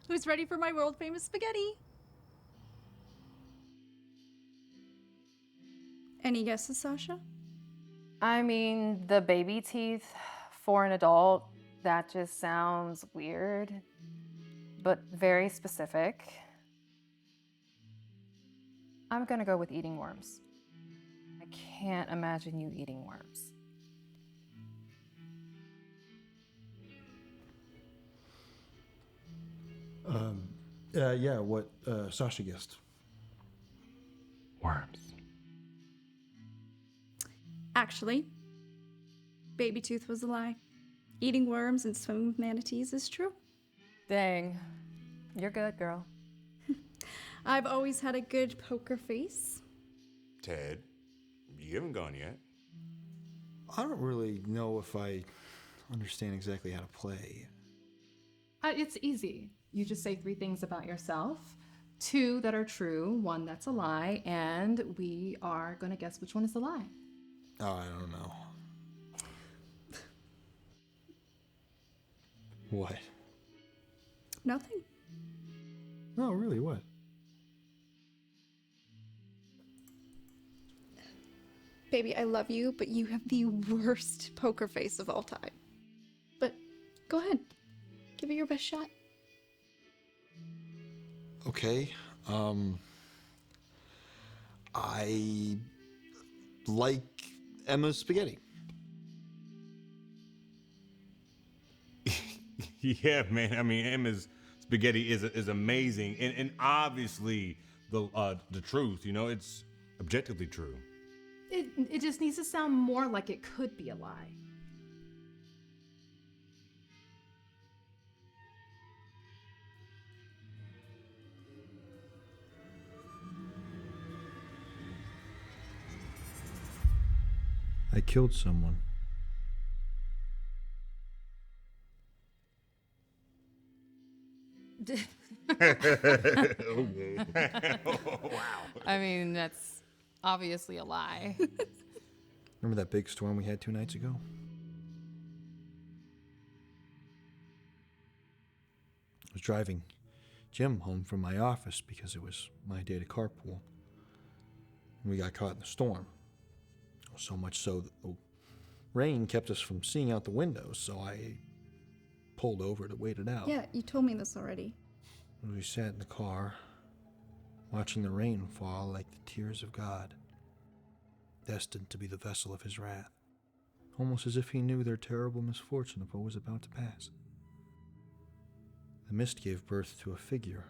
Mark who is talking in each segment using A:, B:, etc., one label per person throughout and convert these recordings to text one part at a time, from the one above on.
A: Who's ready for my world-famous spaghetti? Any guesses, Sasha?
B: I mean, the baby teeth for an adult, that just sounds weird, but very specific. I'm gonna go with eating worms. I can't imagine you eating worms.
C: Yeah, what Sasha guessed.
D: Worms.
A: Actually, baby tooth was a lie. Eating worms and swimming with manatees is true.
B: Dang, you're good, girl.
A: I've always had a good poker face.
D: Ted, you haven't gone yet.
C: I don't really know if I understand exactly how to play.
B: It's easy. You just say 3 things about yourself, 2 that are true, 1 that's a lie, and we are gonna guess which one is the lie.
C: Oh, I don't know. What?
A: Nothing.
C: No, really, what?
A: Baby, I love you, but you have the worst poker face of all time. But go ahead. Give it your best shot.
C: Okay, I like Emma's spaghetti.
D: Yeah, man. I mean, Emma's spaghetti is amazing, and obviously the truth. You know, it's objectively true.
B: It just needs to sound more like it could be a lie.
C: I killed someone.
D: Wow.
B: I mean, that's obviously a lie.
C: Remember that big storm we had 2 nights ago? I was driving Jim home from my office because it was my day to carpool. And we got caught in the storm. So much so that the rain kept us from seeing out the windows, so I pulled over to wait it out.
A: Yeah, you told me this already.
C: We sat in the car, watching the rain fall like the tears of God, destined to be the vessel of his wrath, almost as if he knew their terrible misfortune of what was about to pass. The mist gave birth to a figure,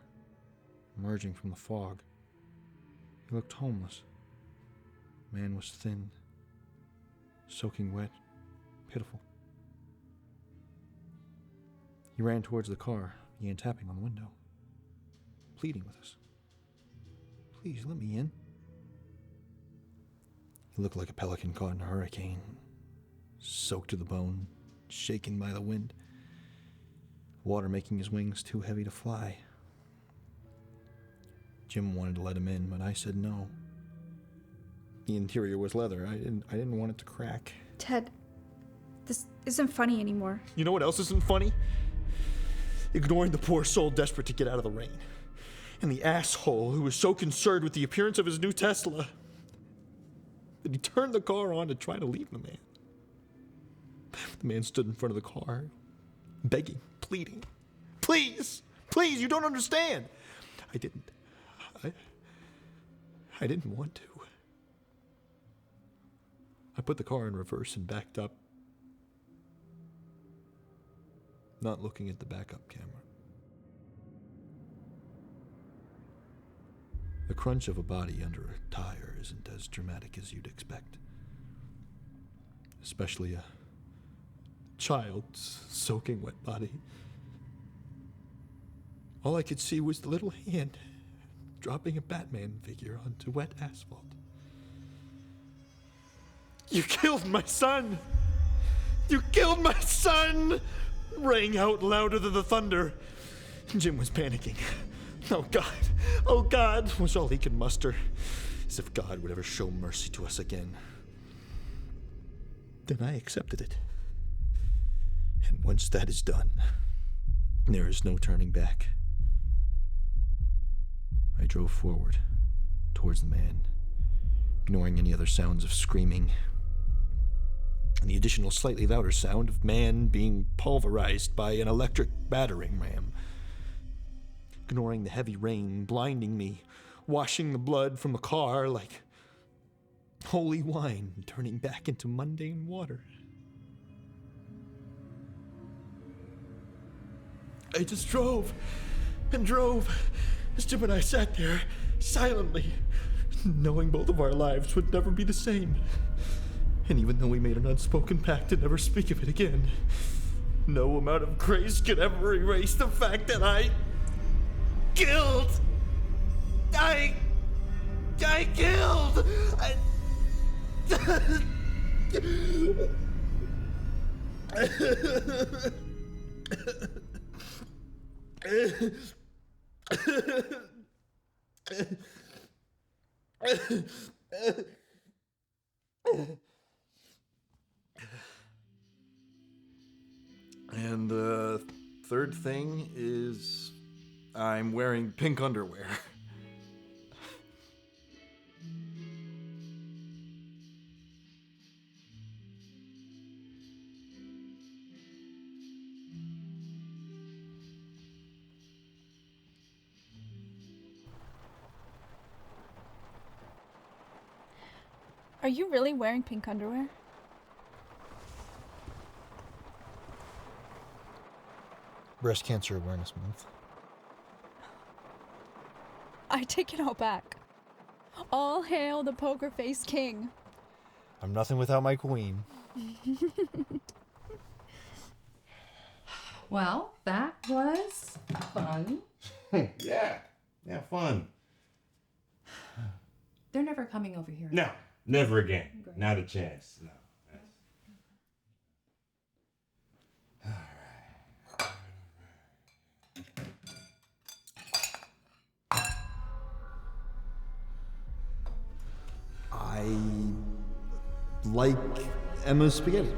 C: emerging from the fog. He looked homeless. The man was thin, soaking wet, pitiful. He ran towards the car, began tapping on the window, pleading with us. Please, let me in. He looked like a pelican caught in a hurricane, soaked to the bone, shaken by the wind, water making his wings too heavy to fly. Jim wanted to let him in, but I said no. The interior was leather. I didn't want it to crack.
A: Ted, this isn't funny anymore.
C: You know what else isn't funny? Ignoring the poor soul desperate to get out of the rain. And the asshole who was so concerned with the appearance of his new Tesla that he turned the car on to try to leave the man. The man stood in front of the car, begging, pleading. Please, please, you don't understand. I didn't want to. I put the car in reverse and backed up, not looking at the backup camera. The crunch of a body under a tire isn't as dramatic as you'd expect. Especially a child's soaking wet body. All I could see was the little hand dropping a Batman figure onto wet asphalt. You killed my son! You killed my son! Rang out louder than the thunder. Jim was panicking. Oh God, was all he could muster. As if God would ever show mercy to us again. Then I accepted it. And once that is done, there is no turning back. I drove forward, towards the man, ignoring any other sounds of screaming, and the additional slightly louder sound of man being pulverized by an electric battering ram. Ignoring the heavy rain blinding me, washing the blood from the car like holy wine turning back into mundane water. I just drove and drove as Jim and I sat there silently, knowing both of our lives would never be the same. And even though we made an unspoken pact to never speak of it again, no amount of grace could ever erase the fact that I killed. I killed. And the third thing is I'm wearing pink underwear.
A: Are you really wearing pink underwear?
C: Breast Cancer Awareness Month.
A: I take it all back. All hail the poker face king.
C: I'm nothing without my queen.
B: Well, that was fun.
D: Yeah, fun.
B: They're never coming over here.
D: No, never again.
B: Great.
D: Not a chance. No.
C: I like Emma's spaghetti.